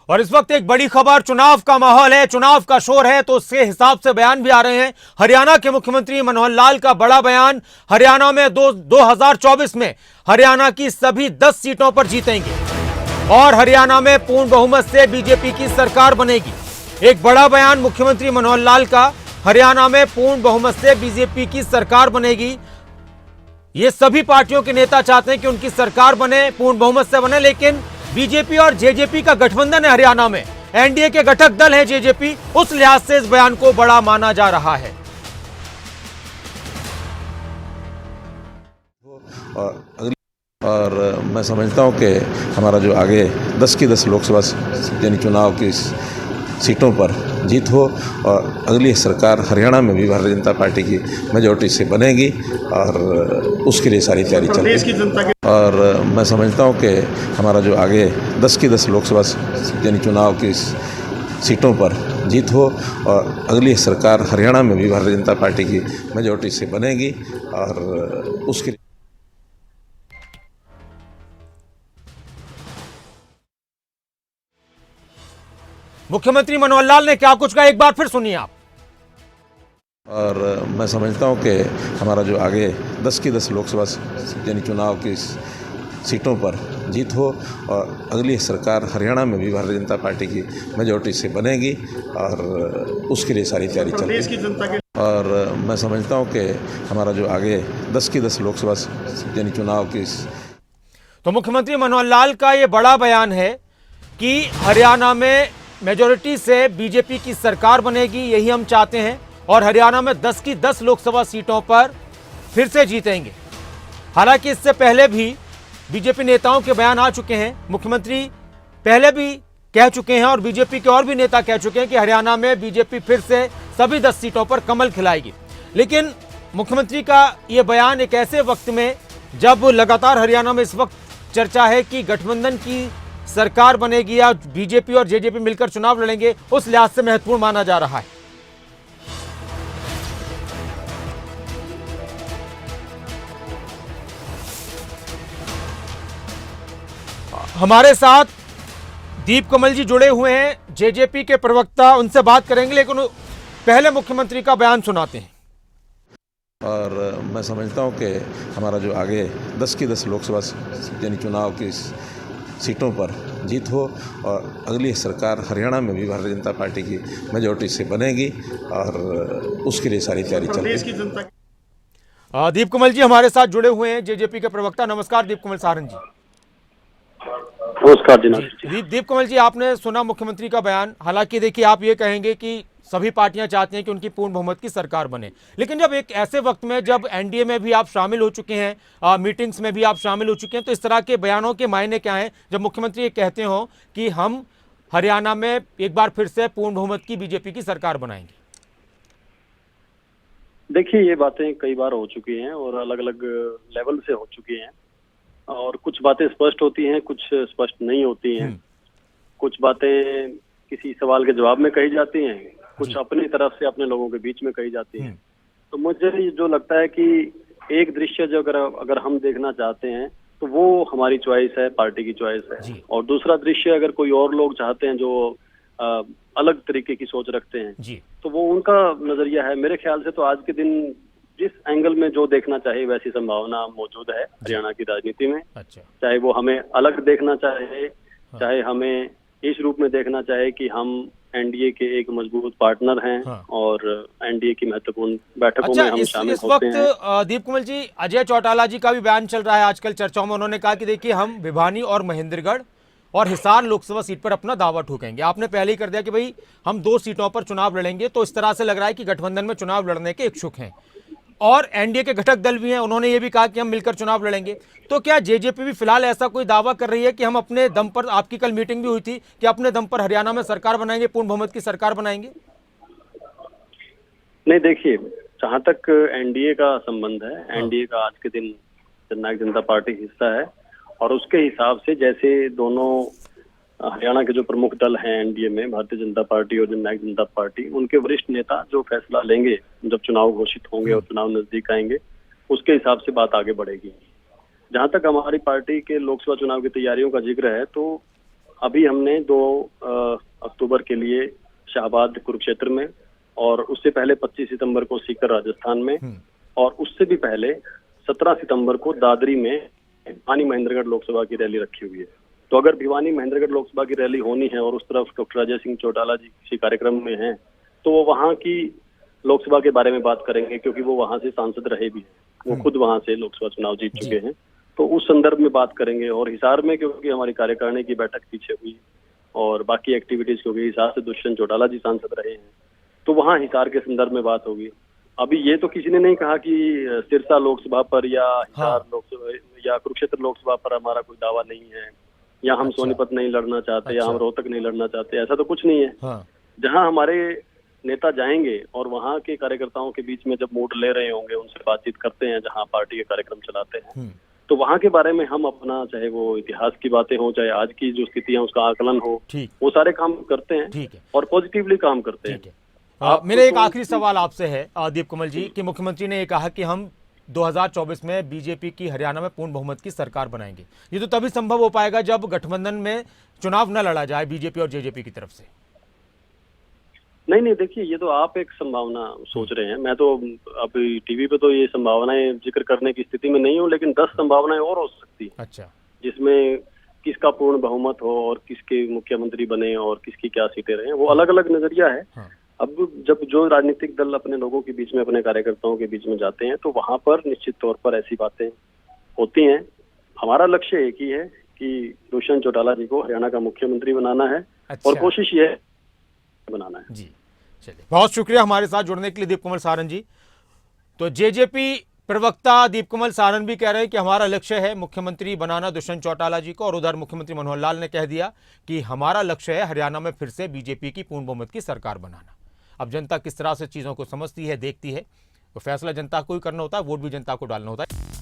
और इस वक्त एक बड़ी खबर, चुनाव का माहौल है, चुनाव का शोर है, तो उसके हिसाब से बयान भी आ रहे हैं। हरियाणा के मुख्यमंत्री मनोहर लाल का बड़ा बयान, हरियाणा में 2024 में हरियाणा की सभी 10 सीटों पर जीतेंगे और हरियाणा में पूर्ण बहुमत से बीजेपी की सरकार बनेगी। एक बड़ा बयान मुख्यमंत्री मनोहर लाल का, हरियाणा में पूर्ण बहुमत से बीजेपी की सरकार बनेगी। ये सभी पार्टियों के नेता चाहते हैं कि उनकी सरकार बने, पूर्ण बहुमत से बने, लेकिन बीजेपी और जेजेपी का गठबंधन है हरियाणा में, एनडीए के घटक दल है जेजेपी, उस लिहाज से इस बयान को बड़ा माना जा रहा है। और मैं समझता हूं कि हमारा जो आगे 10 की 10 लोकसभा यानी चुनाव की सीटों पर जीत हो और अगली सरकार हरियाणा में भी भारतीय जनता पार्टी की मेजॉरिटी से बनेगी और उसके लिए सारी तैयारी चल रही है। और मैं समझता हूं कि हमारा जो आगे 10 की 10 लोकसभा यानी चुनाव की सीटों पर जीत हो और अगली सरकार हरियाणा में भी भारतीय जनता पार्टी की मेजॉरिटी से बनेगी और उसके लिए मुख्यमंत्री मनोहर लाल ने क्या कुछ कहा, एक बार फिर सुनिए आप। और मैं समझता हूं कि हमारा जो आगे 10 की 10 लोकसभा यानी चुनाव की सीटों पर जीत हो और अगली सरकार हरियाणा में भी भारतीय जनता पार्टी की मेजॉरिटी से बनेगी और उसके लिए सारी तैयारी चल रही है। और मैं समझता हूं कि हमारा जो आगे 10 की 10 लोकसभा यानी चुनाव की तो मुख्यमंत्री मनोहर लाल का यह बड़ा बयान है कि हरियाणा में मेजॉरिटी से बीजेपी की सरकार बनेगी, यही हम चाहते हैं, और हरियाणा में 10 की 10 लोकसभा सीटों पर फिर से जीतेंगे। हालांकि इससे पहले भी बीजेपी नेताओं के बयान आ चुके हैं, मुख्यमंत्री पहले भी कह चुके हैं और बीजेपी के और भी नेता कह चुके हैं कि हरियाणा में बीजेपी फिर से सभी 10 सीटों पर कमल खिलाएगी। लेकिन मुख्यमंत्री का यह बयान एक ऐसे वक्त में जब लगातार हरियाणा में इस वक्त चर्चा है कि गठबंधन की सरकार बनेगी या बीजेपी और जेजेपी मिलकर चुनाव लड़ेंगे, उस लिहाज से महत्वपूर्ण माना जा रहा है। हमारे साथ दीप कमल जी जुड़े हुए हैं, जेजेपी के प्रवक्ता, उनसे बात करेंगे, लेकिन पहले मुख्यमंत्री का बयान सुनाते हैं। और मैं समझता हूं कि हमारा जो आगे 10 की 10 लोकसभा यानी चुनाव की सीटों पर जीत हो और अगली सरकार हरियाणा में भी भारतीय जनता पार्टी की मेजॉरिटी से बनेगी और उसके लिए सारी तैयारी चल रही है। दीप कमल जी हमारे साथ जुड़े हुए हैं, जेजेपी के प्रवक्ता। नमस्कार दीप कमल सारंग जी। नमस्कार जी। दीप कमल जी, आपने सुना मुख्यमंत्री का बयान। हालांकि देखिए, आप ये कहेंगे कि सभी पार्टियां चाहती हैं कि उनकी पूर्ण बहुमत की सरकार बने, लेकिन जब एक ऐसे वक्त में जब एनडीए में भी आप शामिल हो चुके हैं, मीटिंग्स में भी आप शामिल हो चुके हैं, तो इस तरह के बयानों के मायने क्या हैं जब मुख्यमंत्री ये कहते हो कि हम हरियाणा में एक बार फिर से पूर्ण बहुमत की बीजेपी की सरकार बनाएंगे? देखिए, ये बातें कई बार हो चुकी हैं और अलग अलग लेवल से हो चुकी हैं और कुछ बातें स्पष्ट होती हैं, कुछ स्पष्ट नहीं होती हैं। कुछ बातें किसी सवाल के जवाब में कही जाती हैं, कुछ अपनी तरफ से अपने लोगों के बीच में कही जाती हैं। तो मुझे जो लगता है कि एक दृश्य जो अगर हम देखना चाहते हैं तो वो हमारी चॉइस है, पार्टी की चॉइस है, और दूसरा दृश्य अगर कोई और लोग चाहते हैं जो अलग तरीके की सोच रखते हैं तो वो उनका नजरिया है। मेरे ख्याल से तो आज के दिन जिस एंगल में जो देखना चाहिए वैसी संभावना मौजूद है हरियाणा की राजनीति में। चाहे वो हमें अलग देखना चाहे, चाहे हमें इस रूप में देखना चाहे कि हम एनडीए के एक मजबूत पार्टनर हैं और एनडीए की महत्वपूर्ण बैठकों में हम शामिल होते हैं। इस वक्त दीप कमल जी, अजय चौटाला जी का भी बयान चल रहा है आजकल चर्चाओं में। उन्होंने कहा कि देखिए, हम भिवानी और महेंद्रगढ़ और हिसार लोकसभा सीट पर अपना दावा ठोकेंगे। आपने पहले ही कर दिया कि भाई हम 2 सीटों पर चुनाव लड़ेंगे, तो इस तरह से लग रहा है कि गठबंधन में चुनाव लड़ने के इच्छुक हैं और एनडीए के घटक दल भी हैं, उन्होंने ये भी कहा कि हम मिलकर चुनाव लड़ेंगे। तो क्या जेजेपी भी फिलहाल ऐसा कोई दावा कर रही है कि हम अपने दम पर, आपकी कल मीटिंग भी हुई थी, कि अपने दम पर हरियाणा में सरकार बनाएंगे, पूर्ण बहुमत की सरकार बनाएंगे? नहीं, देखिए, जहां तक एनडीए का संबंध है, एनडीए का आज के दिन जननायक जनता पार्टी हिस्सा है और उसके हिसाब से जैसे दोनों हरियाणा के जो प्रमुख दल हैं एनडीए में, भारतीय जनता पार्टी और जननायक जनता पार्टी, उनके वरिष्ठ नेता जो फैसला लेंगे जब चुनाव घोषित होंगे और चुनाव नजदीक आएंगे, उसके हिसाब से बात आगे बढ़ेगी। जहां तक हमारी पार्टी के लोकसभा चुनाव की तैयारियों का जिक्र है, तो अभी हमने 2 अक्टूबर के लिए शाहबाद कुरुक्षेत्र में, और उससे पहले 25 सितंबर को सीकर राजस्थान में, और उससे भी पहले 17 सितंबर को दादरी में भिवानी महेंद्रगढ़ लोकसभा की रैली रखी हुई है। तो अगर भिवानी महेंद्रगढ़ लोकसभा की रैली होनी है और उस तरफ डॉक्टर अजय सिंह चौटाला जी किसी कार्यक्रम में हैं, तो वो वहाँ की लोकसभा के बारे में बात करेंगे, क्योंकि वो वहाँ से सांसद रहे भी हैं, वो खुद वहाँ से लोकसभा चुनाव जीत चुके हैं। तो उस संदर्भ में बात करेंगे। और हिसार में क्योंकि हमारी कार्यकारिणी की बैठक पीछे हुई और बाकी एक्टिविटीज क्योंकि हिसार से दुष्यंत चौटाला जी सांसद रहे हैं, तो वहाँ हिसार के संदर्भ में बात होगी। अभी ये तो किसी ने नहीं कहा कि सिरसा लोकसभा पर या हिसार लोकसभा या कुरुक्षेत्र लोकसभा पर हमारा कोई दावा नहीं है, या हम सोनीपत नहीं लड़ना चाहते, या हम रोहतक नहीं लड़ना चाहते, ऐसा तो कुछ नहीं है। जहाँ हमारे नेता जाएंगे और वहाँ के कार्यकर्ताओं के बीच में जब मूड ले रहे होंगे, उनसे बातचीत करते हैं, जहाँ पार्टी के कार्यक्रम चलाते हैं, तो वहाँ के बारे में हम अपना, चाहे वो इतिहास की बातें हो, चाहे आज की जो स्थिति है उसका आकलन हो, वो सारे काम करते हैं और पॉजिटिवली काम करते हैं। मेरा एक आखिरी सवाल आपसे है दीप कमल जी, कि मुख्यमंत्री ने ये कहा कि हम 2024 में बीजेपी की हरियाणा में पूर्ण बहुमत की सरकार बनाएंगे। ये तो तभी संभव हो पाएगा जब गठबंधन में चुनाव न लड़ा जाए बीजेपी और जेजेपी की तरफ से। नहीं, देखिए, ये तो आप एक संभावना सोच रहे हैं। मैं तो अभी टीवी पे तो ये संभावनाएं जिक्र करने की स्थिति में नहीं हूँ, लेकिन 10 संभावनाएं और हो सकती है। अच्छा। जिसमें किसका पूर्ण बहुमत हो और किसके मुख्यमंत्री बने और किसकी क्या सीटें रहे, वो अलग अलग नजरिया है। अब जब जो राजनीतिक दल अपने लोगों के बीच में, अपने कार्यकर्ताओं के बीच में जाते हैं, तो वहां पर निश्चित तौर पर ऐसी बातें होती हैं। हमारा लक्ष्य एक ही है कि दुष्यंत चौटाला जी को हरियाणा का मुख्यमंत्री बनाना है। अच्छा। और कोशिश ये बनाना है। जी, चलिए, बहुत शुक्रिया हमारे साथ जुड़ने के लिए दीप कमल सारन जी। तो जेजेपी प्रवक्ता दीप कमल सारन भी कह रहे हैं कि हमारा लक्ष्य है मुख्यमंत्री बनाना दुष्यंत चौटाला जी को, और उधर मुख्यमंत्री मनोहर लाल ने कह दिया कि हमारा लक्ष्य है हरियाणा में फिर से बीजेपी की पूर्ण बहुमत की सरकार बनाना। अब जनता किस तरह से चीज़ों को समझती है, देखती है, तो फैसला जनता को ही करना होता है, वोट भी जनता को डालना होता है।